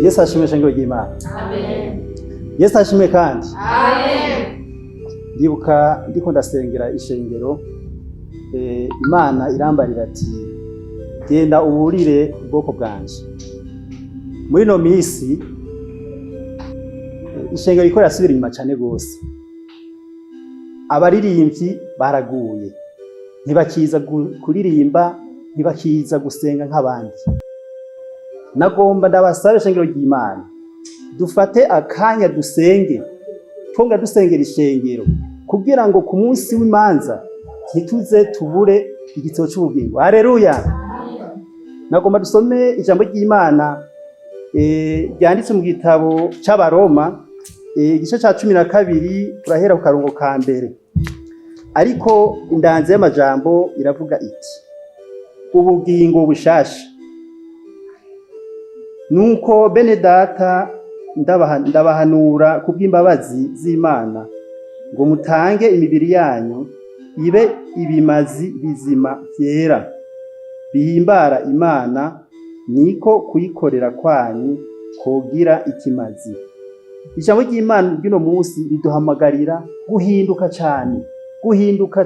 Yesu ashimwe shengero ry'Imana. Amen. Yesu ashimwe kandi. Amen. Ndibuka ndiko ndasengera ishengero, Imana irambarira ati genda uburire ubwoko bwanje. Muri no misi ishengero riko rasubira inyuma cyane gose. Abaririmbyi baraguye, ntibakiza kuririmba, ntibakiza gusenga nk'abandi. Nagomba ndabasabe shengero ry'Imana, dufate akanya dusenge, twonga dusengera ishengero kugira ngo ku munsi w'imanza ntituze tubure igitabo cy'ubugingo. Haleluya. Nagomba dusome ijambo ry'Imana ryanditse mu gitabo cy'Abaroma igice cya 12 turahera ku karongo ka mbere. Ariko indanze y'amajambo iravuga iti: ubugingo bushasha. Nuko bene data ndabahanura kubw'imbabazi z'Imana ngo mutange imibiri yanyu ibe ibimazi bizima byera bihimbara Imana, niko kuyikorera kwanyu kogira ikimazi. Ijambo ry'Imana ry'uno munsi riduhamagarira guhinduka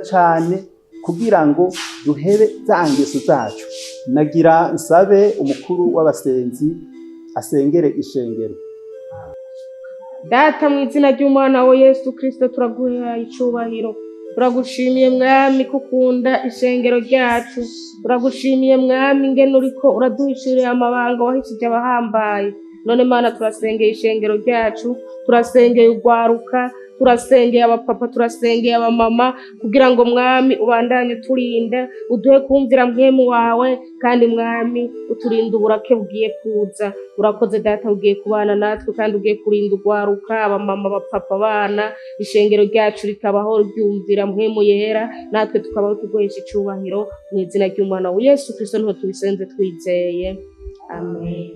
cyane kugira ngo duhebe za ngeso zacu. Nagira nsabe umukuru w'abasenzi asengere ishengero. Data mu izina ry'Umwana wa Yesu Kristo turaguha icubahiro. Turagushimiye mwami kukunda ishengero ryacu. Turagushimiye mwami ingene uriko uraduhishurira amabanga wahishije abahambaye. None Mana turasengeye ishengero ryacu, turasengeye urwaruka, turasengeye abapapa, turasengeye abamama kugira ngo mwami ubandanye turinda, uduhe kumvira mwemu wawe, kandi mwami uturinde uburake bugiye kuza. Urakoze Data ugiye kubana natwe kandi ugiye kurinda urwaruka, abamama, abapapa, abana, ishengero ryacu rikabaho ryumvira mwemu yera, natwe tukabaho tuguhesha icubahiro mu izina ry'Umwana wa Yesu Kristo niho tubisenze twizeye. Amen.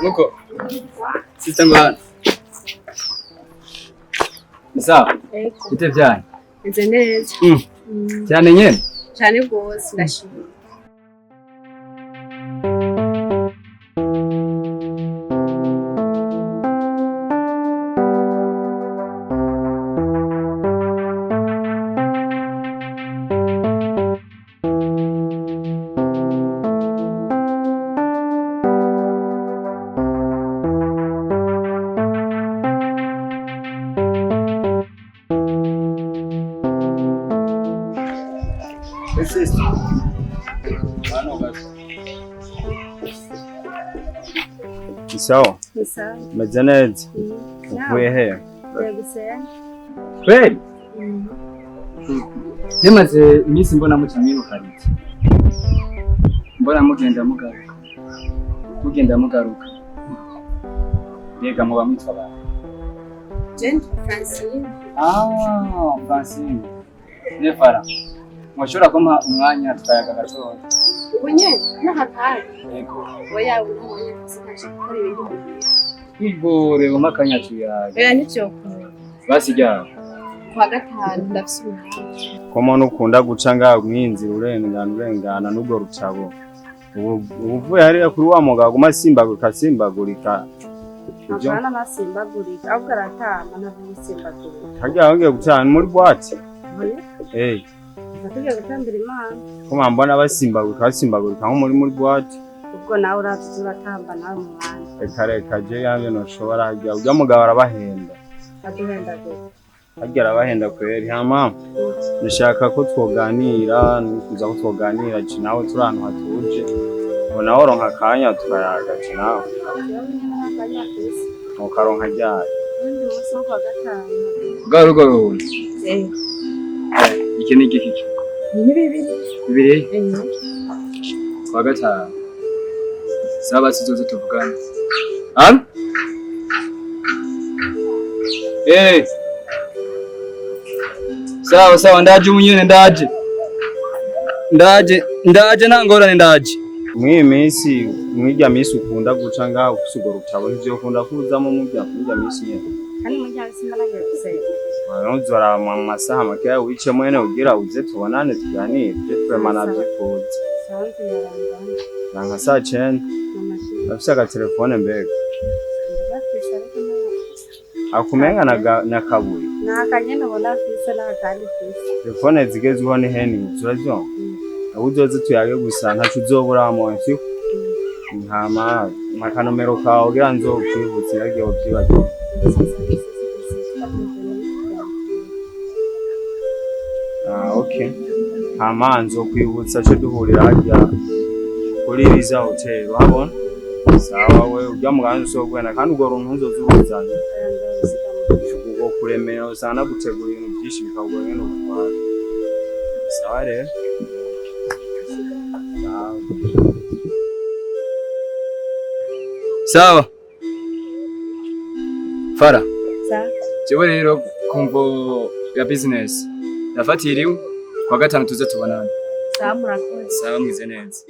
Nuko sister ngwana Misa bite byanyu Nze neza cyane nyene cyane rwose ndashimye. Sawa. Sawa. Meze neza. Uvuye he? Ndagusera. Kweli? Nemaze iminsi mbona mucamiruka riti. Mbona mugenda mugaruka. Yega muba mwitwa ba. Jean Francine. Francine. Nefara. Mwashobora kumpa umwanya tukayaga gatoya. Ubunye n'ahakari. Yego. Oya ubunye sinashaka gukora ibintu mugiye. Igore umakanya tuyaga. Oya nicyo. Basijya. Kwa gatanu ndafise umuhanda. Komo nukunda guca ngaho mw'inzira urengana n'ubwo rucabo. Uvuye hariya kuri wa mugabo gumasimbagurika. Abana basimbagurika ahubwo aratama ntabisimbagurika. Hajya aho gucana muri boîte. Oya. Natugiye gutambira Imana. Kuma mbona basimbagurika nko muri boîte. Ubwo nawe uratamba nawe mu bandi. Reka je yanjye noshobora hajya ujya mugabo arabahenda. Aduhenda gute? Hajya arabahenda kweri hama. Ndashaka ko twoganira, nifuza ko twoganira nawe turi ahantu hatuje. Ubona woronka akanya tukayaga nawe. Ukaronka ryari? Undi munsi wo kwa gatanu. Garugo. Iki ni igiki? Ni bibiri. Kwa gatanu. Saba tuzoze tuvugana. Sawa sawa, ndaje umunyene, ndaje nta ngorane, ndaje. Mw'iyi minsi, mw'irya minsi ukunda guca ngaho ufise urwo rutabo, nivyo ukunda kuzamo mw'irya minsi nyene? Kandi murya simaragiye gusenga. Uzora mu masaha makeya wice mwene ugira uze tubonane tuganire, twema navyifuza. Sanze yarangana. Nka saa 9. Afise agatelefone mbega? Ndafise ariko akumenga na kabuye. nakanyene ubona afise n'akandi fise. Telefone zigezweho ni heni, uravyumva? Aho uzoze tuyage gusa ntaco uzobura mu nsi. Nkama makanomero kawe kugira nzokwibutse yagiye ukibagirwa. Okay. Hama nzokwibutsa cyo duhurira hajya kuri Riza Hotel, wabona? Sawa we ujya muganza usogwena kandi ugora ntuzozuruzanya. Ugo kuremera usana gutegura ibintu byinshi bikagora ngene ubutwara. Sawa rero. Sawa Fara, Sa. jewe rero kumvo ya business nafatiriwe kwa gatanu tuze tubonana. Sawa murakoze. Sawa mwize neza.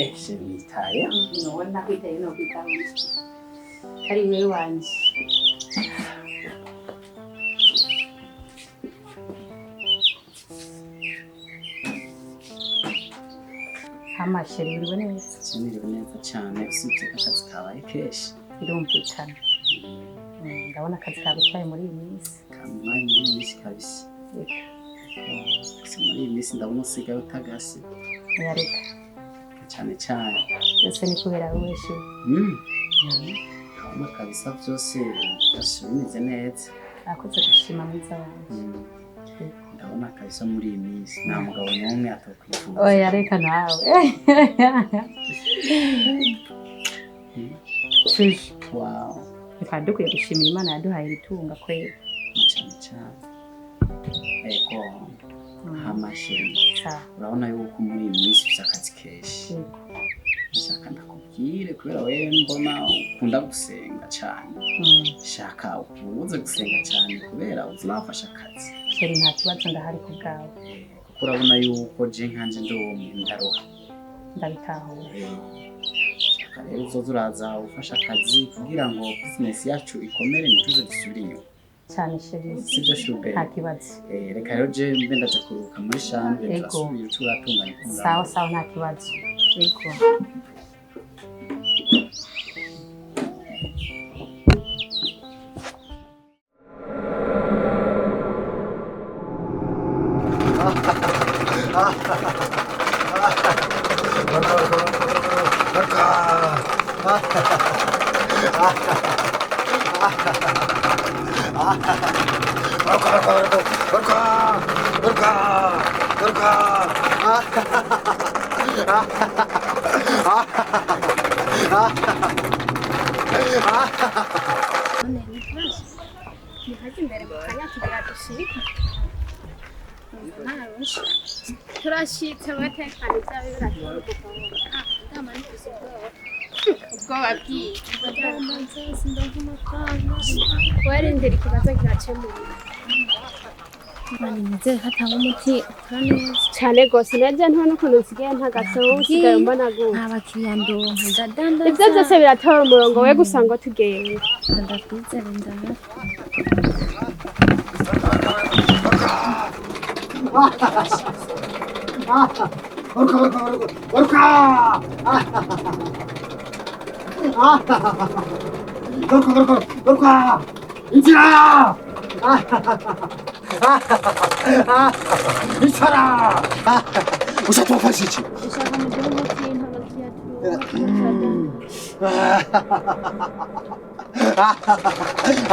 Merci. Nitaye. Nobona kwitaye no kwitaho. Kari wewe wanje. Amasheri uriwe neza. Siniriwe neza cyane usibye akazi kabaye keshi. Birumvikana. Ndabona akazi kabitwaye muri iyi minsi. Kamwaye muri iyi minsi kabisa. Muri iyi minsi ndabona usigaye utagase. Yareka. Cyane cyane. Byose ni kubera wowe shi. Ndabona kabisa byose bimeze neza. Akoze gushima mwiza wanjye. Ndabona kabisa muri iyi minsi nta mugabo n'umwe atokwifuza. Oya reka nawe. Shish. Wow. Reka dukwiye gushimira Imana yaduhaye ibitunga kwera. Cyane cyane. Ego. Hamashiri. Urabona yuko muri iyi minsi ufite akazi keshi. Shaka ndakubwire kubera wewe mbona ukunda gusenga cyane. Shaka ubuze gusenga cyane kubera uzafasha akazi. Sheri nta kibazo ndahari ku bwawe. Kuko urabona yuko je nkanje ndaroha. Ndabitahura. Shaka rero uzoza uraza ufasha akazi kugira ngo business yacu ikomere ntituze dusubiriyo. Cyane sheri. Sibyo shube. Nta kibazo. Reka rero je mbe ndaje kuruka muri chambre turasubira turatunganya. Sawa sawa nta kibazo. Yego. turashitse batekana ibyawe biratunguka ndama nifise ubwoba bw'iki warindira ikibazo kiracemura mani nizere ko atanga umuti ukora neza cyane rwose nabyo nta n'ukuntu nsigaye ntagasoho usigaye mbona gutya nta bakiriya ndonka ndadandaza ibyo byose biratora umurongo we gusa ngo tugende ndakwizera ndahafi Inzira! Inzira! Ushaka wafashe iki? ushaka mu gihugu cy'inka bakiriya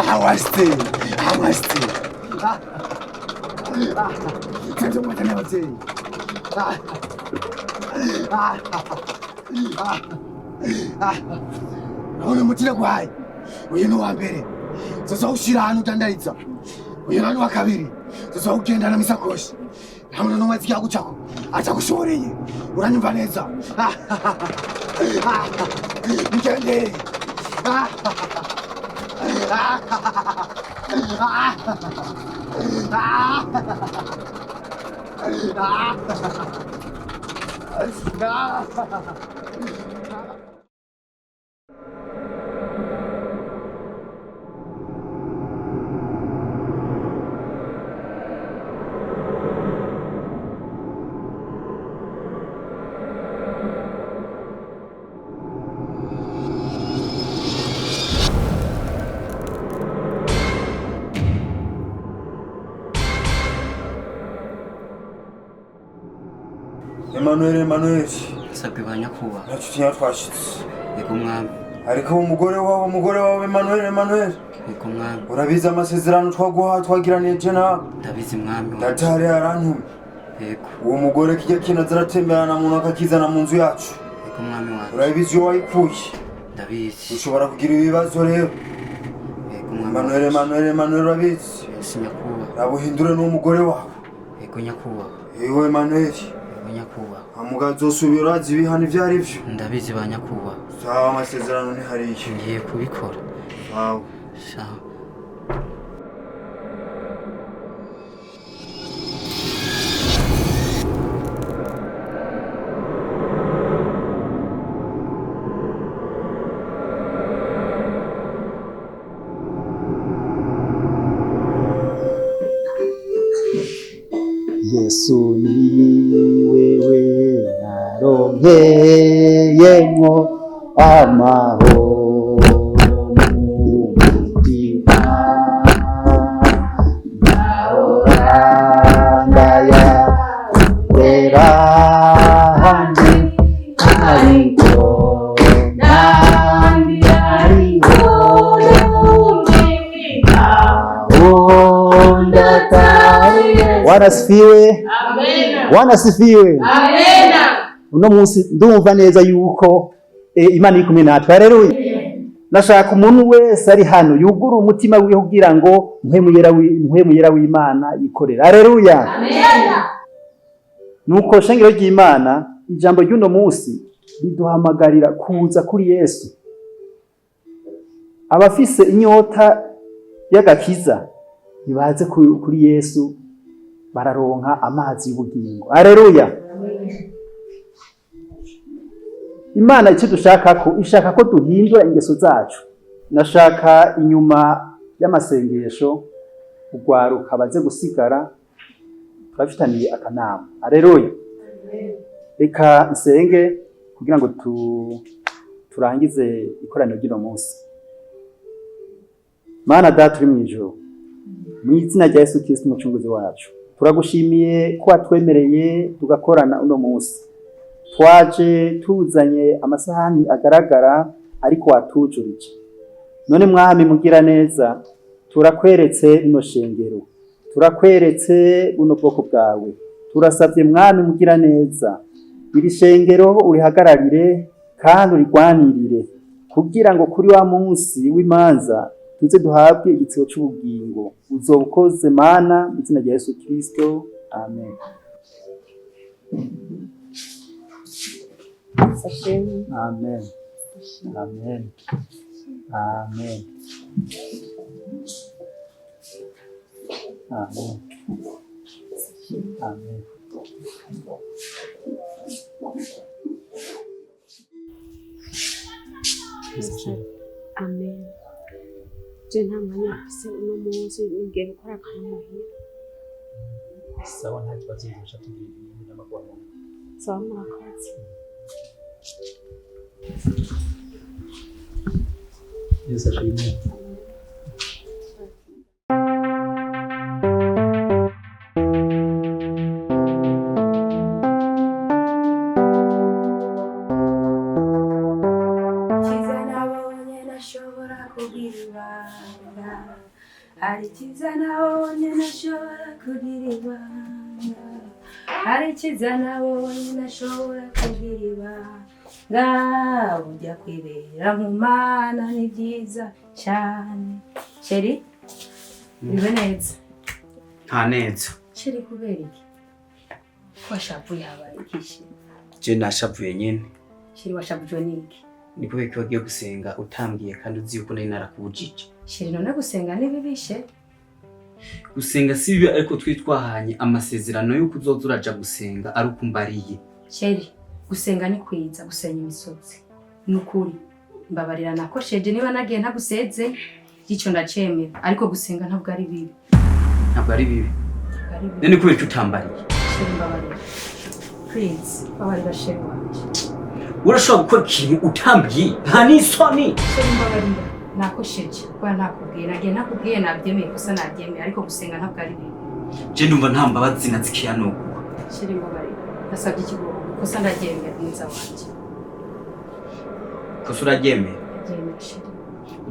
How I stay? Kanzo mwana nawe. Naona mutira kwaye. Uyu ni wa mbere. Sasa ushira hano utandariza. Uyu ni wa kabiri. Sasa ugenda na misakoshi. Naona no mwazi yako chako. Acha kushoreye. Uranyumva neza. Mugende. Emmanuel. Sabwe ba nyakubahwa. Nacuti twashitse. Yego mwami. Ariko umugore wawe Emmanuel. Yego mwami. Urabiza amasezerano twagiraniye je nawe. Ndabizi mwami. Datari yarantumye. Yego. Uwo mugore kijya kina zaratemberana mu ntoka kizana mu nzu yacu. Yego mwami wawe. Urabizi yo wayikuye. Ndabizi. Ushobora kugira ibibazo rero. Yego mwami. Emmanuel urabizi. Yes nyakubahwa. Rabuhindure n'umugore wawe. Yego nyakubahwa. Ewe Emmanuel. Nyakubahwa. Amugazosubira ibihano ibyo ari byo. Ndabizi ba nyakubahwa. Sawa amasezerano ni hariya. Ngiye kubikora. Sawa. Sawa. Yesu ni wewe naronkeyemwo amahoro mu mutima ndaya wera handi ariko nandi ariho Wanasifiwe. Bwana asifiwe. Uno munsi ndumva neza yuko Imana iri kumwe natwe. Haleluya. Nashaka umuntu wese ari hano yugura umutima wiwe kugira ngo mpwemu yera w'Imana yikorera. Haleluya. Nuko shengero ry'Imana ijambo ry'uno munsi riduhamagarira kuza kuri Yesu. Abafise inyota y'agakiza nibaze kuri Yesu bararonka amazi y'ubugingo. Haleluya. Imana icyo ishaka ko duhindura ingeso zacu. Nashaka inyuma y'amasengesho ugwaruka baze gusigara turafitaniye akanama. Haleluya. Reka nsenge kugira ngo turangize ikoraniro ry'uno munsi. Mana data uri mu ijuru, mu izina rya Yesu Kristo umucunguzi wacu, turagushimiye ko watwemereye tugakorana uno munsi. Twaje tuzanye amasahani agaragara ariko watujurije. None mwami mugira neza, turakweretse ino shengero, turakweretse uno bwoko bwawe, turasabye mwami mugira neza, iri shengero urihagararire kandi urigwanirire kugira ngo kuri wa munsi w'imanza tuze duhabwe igitsiro cy'ubugingo. Uzoba ukoze Mana mu izina rya Yesu Kristo, amen. Amen. Amen. Amen. Amen. Amen. Amen. Je nta mwanya mfise uno munsi ngiye gukora akantu muhira. Sawa, nta kibazo nzosha tugira n'amagwamo. Sawa murakoze. Yesu ashimwe. Hari kiza nabonye nashobora kugira ibanga, hari kiza nabonye nashobora kugira ibanga, ujya kwibera mu Mana ni byiza cyane. Sheri, bibe neza. Nta neza. Sheri, kubera iki? Washavuye habaye iki? Je nashavuye nyene. Sheri, washavujwe n'iki? Ni kubera ko wagiye gusenga utambwiye kandi uzi yuko nari narakubujije. Sheri, none gusenga ntibibishe? Gusenga si bibi, ariko twahanye amasezerano yuko uzoza uraja gusenga ari uko mbariye. Sheri, gusenga ni kwiza, gusenya imisozi. Nukuri mbabarira nakosheje niba nagiye ntaguseze ico ndacemera, ariko gusenga ntabwo ari bibi. Ntabwo ari bibi. None kubera utambariye. Sheri, mbabarira. Please, mbabarira sheri wanje. Urashobora gukora ikintu utambwiye nta n'isoni. Sheri, mbabarira nakosheje kwa nakubwiye, nagiye nakubwiye nabyemeye gusa nabyemeye, ariko gusenga ntabwo ari bibi. Je ndumva nta mbabazi nazikiya nuko. Sheri, mbabarira nasabye ikigogo gusa ndabyemeye mwiza wanje. Kosa uraryemeye? Ndabyemeye sheri.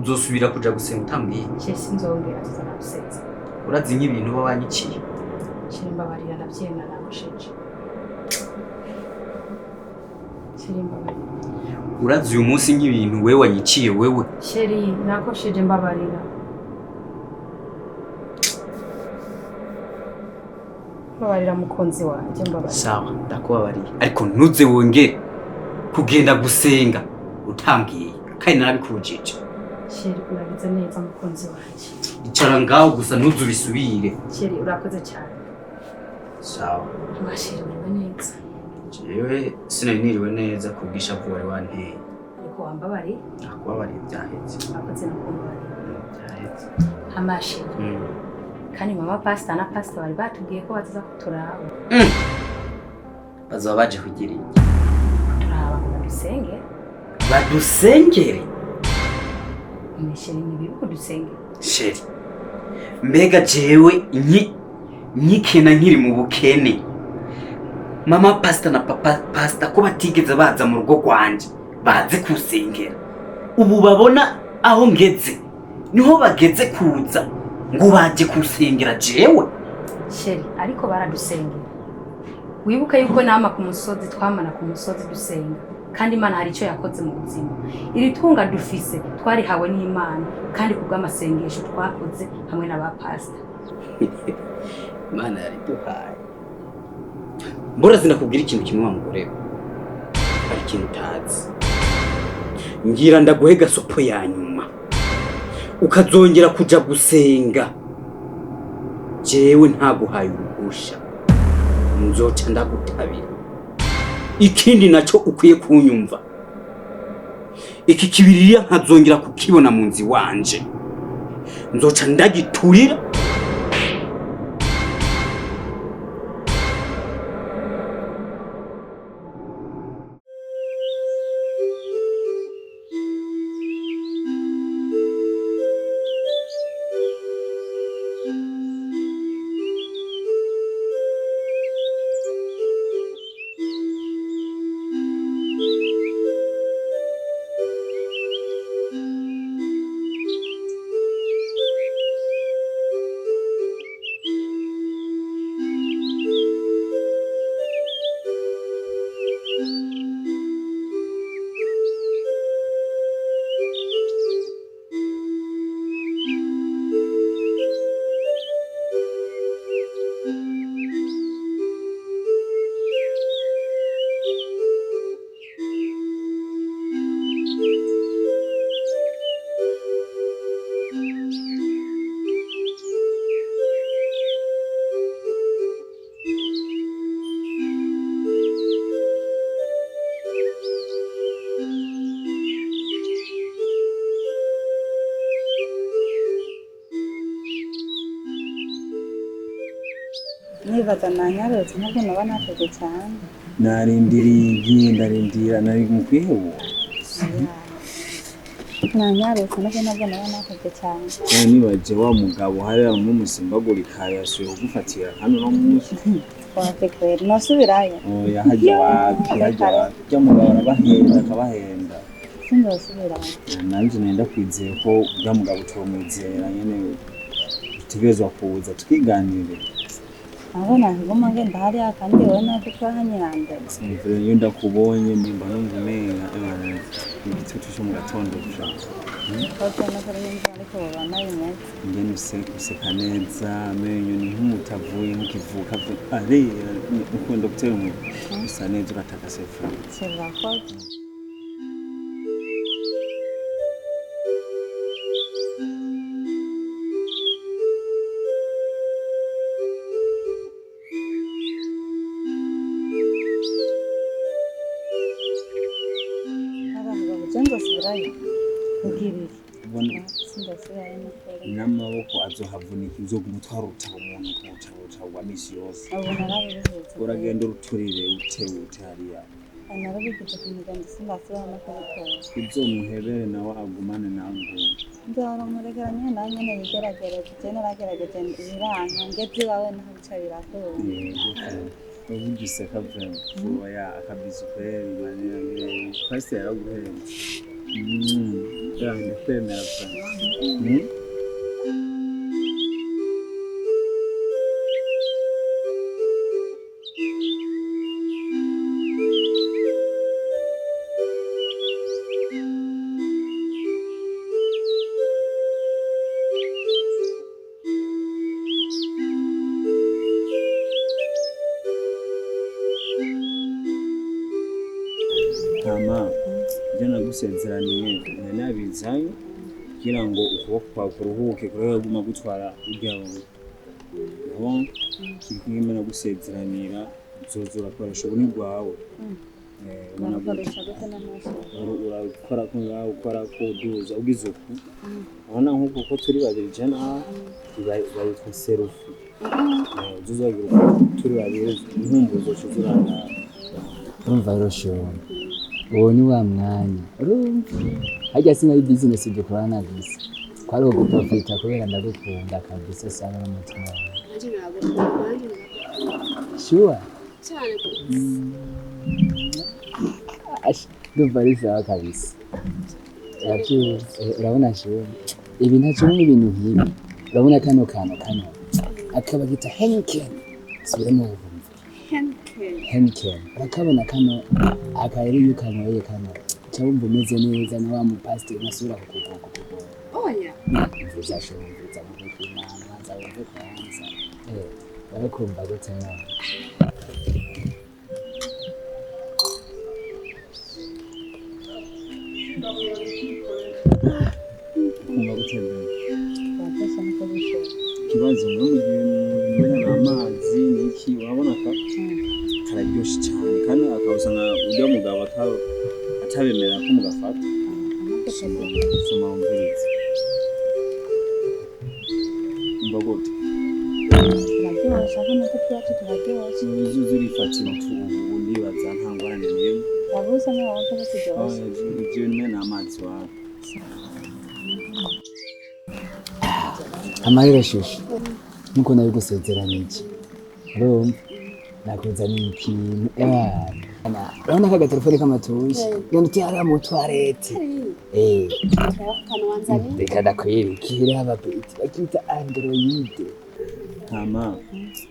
Uzosubira kuja gusenga utambwiye? Sheri, sinzongera tuzanaguseze. Urazi nk'ibintu uba wanyiciye. Sheri, mbabarira nabyemera nakosheje. Sheri, mbabarira. Urazi uyu munsi nk'ibintu wewe wanyiciye wewe. Sheri, nakosheje mbabarira. Mbabarira mukunzi wanje, mbabarira. Sawa, ndakubabariye. Ariko ntuze wongere kugenda gusenga utambwiye kandi narabikubujije. Sheri, urabize neza mukunzi wanje. Icara ngaho gusa ntuze ubisubire. Sheri, urakoze cyane. Sawa. Sheri, uriwe neza. Jewe sinari niriwe neza kubwishavu wari wanteye. Ariko wambabariye? Nakubabariye byahetse. Urakoze no kumbabarira. Byahetse. Amashi. Kandi mama pastor na pastor bari batubwiye ko bazaza kuturaba. Bazaba baje kugira iki? Turaba ngo badusenge. Badusengere? Sheri, ni bibi kudusenge. Sheri, mbega jewe nyikena nkiri mu bukene. Mama pastor na papa pastor ko batigeze baza mu rugo rwanje baze kusengera. Ubu babona aho ngeze niho bageze kuza ngo baje kusengera jewe. Sheri, ariko baradusengera. Wibuka yuko nama ku musozi twamana ku musozi dusenga, kandi Imana hari icyo yakoze mu buzima. Iri tunga dufise twarihawe n'Imana, kandi kubw'amasengesho twakoze hamwe n'aba pastor. Imana yari duhaye. Mbora zinakubwira ikintu kimwe wa mugore. Ari ikintu utazi. Ngira ndaguhega sopo ya nyuma. Ukazongera kuja gusenga. Jewe ntaguhaye uruhusha. Nzoca ndagutabira. Ikindi naco ukwiye kunyumva. Iki kibiriya nkazongera kukibona mu nzi wanje. Nzoca ndagiturira. nibaza nanyarutse ntabwo naba nateze cyane narindiriye ndarindira nari mu kwihebura nanyarutse ntabwo naba nateze cyane nibaje wa mugabo hariya mu musimbagurika yasuye kugufatira hano no munsi watekwera nosubirayo oya hajya wapi mugabo arabahenda akabahenda sindosubirayo nanje nenda kwizeye ko bwa mugabo tomwizera nyene tutegerezwa kuza tukiganire abona ngoma ngenda hariya kandi wowe natwe twahanyirande simvire iyo ndakubonye mbimba numva umenga igitutu cyo mu gatondo gushaka ingene useka neza amenyo ni nk'umutavuye nk'ikivuka ukunda gutera umuntu usa neza urataka sefa n'amaboko azohavunika uzoguma utwaruta umuntu kuwucaruca wa misi yose uragenda uruturire utewute hariya ibyo muhebere nawe agumane nangu nzaramurekera nyine nawe nyine yigerageza je naragerageza ibiranka ngeze iwawe naho bica birakora uvugise kavema oya akabizi kweli manira kwese yaraguhenze ndakwemera sana Mama, jana gusezeraniye nabizayo kugira ngo ukuboko kwawe kuruhuke kureka guma gutwara uryawe bon kimwe no gusezeranira uzozura koresha ubuni bwawe urakora ko ngaho ukora ko duza ugize uku ubona nkuko ko turi babiri jana bayitwa serufi uzozagira turi babiri inkumbuzo cuzurana urumva rosho uwo ni wa mwanya urumva hajya sinari business dukorana gusa kwari uguprofita kubera ndagukunda kabisa sana n'umutima wawe sure ndumva ari sawa kabisa urabona sure ibi ntacyo n'ibintu nk'ibi urabona kano akaba gita henken subiramo henken urakabona kano akayeri yukanyoye kano cyabumva umeze neza na wa mupasiteri nasubira kukuvuga oya mvuza shomvuza mu kwimana nzawumve kwanza barakumva gute nawe kumva gute ikibazo mbona amazi niki urabona ko kararyoshe cyane kandi akawusanga ujya mugabo atabemera ko mugafata soma umviriza mbagote turaryoshe hano tutyacu turaryoshe uzurifatira ubundi baza nta ngorane n'imwe yabuze niba wumva turyoshe ibyo ni amazi wawe amarira shusho nkuko nayo gusezeranije urumva nakuzaniye ikintu urabona ka gatelefone k'amatushi genda utihariya mu toilette reka ndakwirikira abapeti bakita android ntama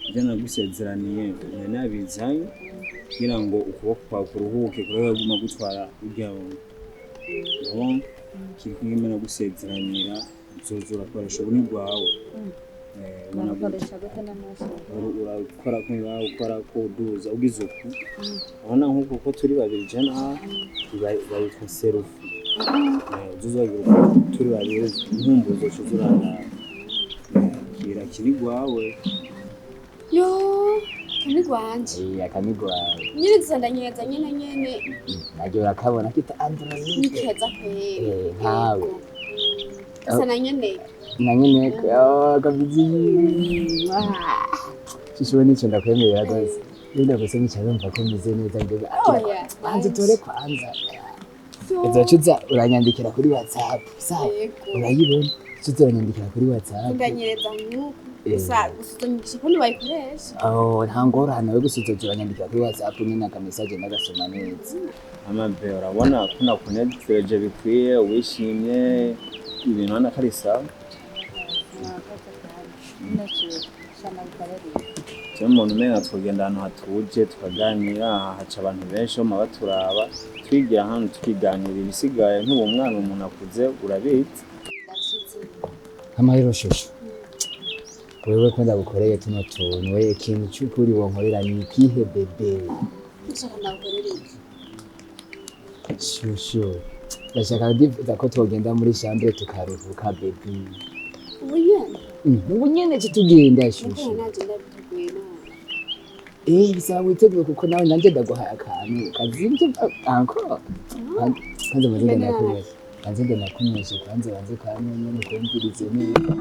ibyo nagusezeraniye nabizayo kugira ngo ukuboko kwawe kuruhuke kureka guma gutwara uryawe bon kimwe no gusezeranira uzozura koresha ubuni bwawe urakora ko ngaho ukora ko duza ugize uku ubona nkuko ko turi babiri jana bayitwa serufi uzozagira turi babiri inkumbuzo cuzurana kira kiri gwawe yo kamigwanje akamigwawe nyine zandanyeza nyene najye urakabona kita android nikeza kwere nkawe asa na nyene kabiji Shusho nico ndakwemerera rwose. Yenda gusa nicara numva ko meze neza ngeze. Banze tore kwanza. Uzocuza uranyandikira kuri WhatsApp. Sawa. Urayibona. Uzocuza uranyandikira kuri WhatsApp. Ndanyereza nk'uko. Gusa gusuzanyisha ko ntibayikoresha. Nta ngorane we gusa uzocuza uranyandikira kuri WhatsApp nyine aka message ndagasoma neza. Amabe urabona ko nakunezereje bikwiye wishimye ibintu hano kari sawa. Cyo umuntu umenya twagenda ahantu hatuje tukaganira haca abantu benshi bama baturaba twigira hano tukiganira ibisigaye nk'uwo mwana umuntu akuze urabitse. Amahero shosho. Wewe ko ndagukoreye tuno tuntu we ikintu cy'ukuri wonkorera ni ikihe bebe? Shosho. Ndashaka ndifuza ko twogenda muri chambre tukaruhuka bebe. Ubu nyene kitugenda shosho. Bisaba witeguye kuko nawe nanje ndaguhaye akantu kazimvye anko. Kanze mazinde nakuye. Kanze nakunyeshe kwanze banze kanyene mukumvirize neza.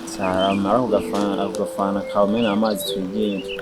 Sara mara ugafana kawe na amazi twigiye.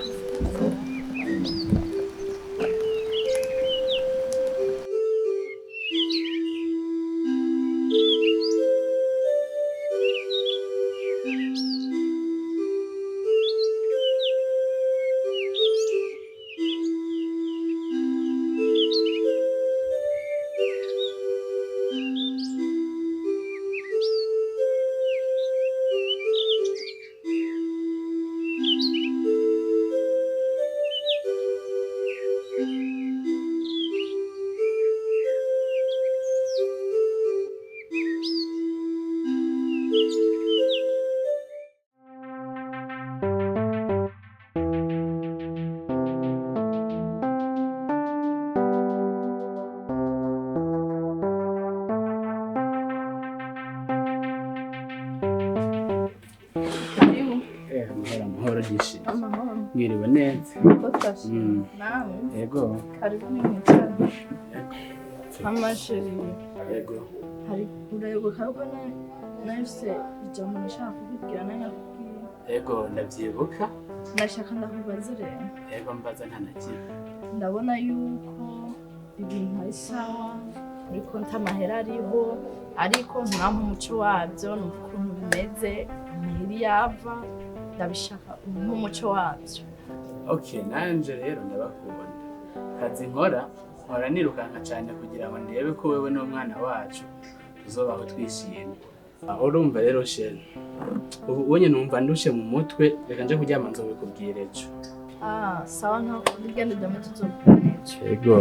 Amahoro gishi. Mwiriwe neza. Nawe. Yego. Karibu n'imicana. Amasheri. Yego. Hari urayoboka ko nahise ijambo nashaka kubibwira nanyakubwira. Yego ndavyibuka. Ndashaka ndakubaza rero. Yego mbaza nta nakimwe. Ndabona yuko ibintu ari sawa ariko nta mahera ariho ariko ntampa umuco wabyo n'ukuntu bimeze ntiri yava ndabishaka nk'umuco wabyo. Okay, nanje rero ndabakunda. Kazi nkora nirukanka cyane kugira ngo ndebe ko wewe n'umwana wacu tuzobaho twishimye. Urumva rero sheri. Ubu wonye numva ndushe mu mutwe reka nje kuryama nzobikubwira ejo. Sawa nta kubigenda ndamutse uzokubwira ejo. Yego.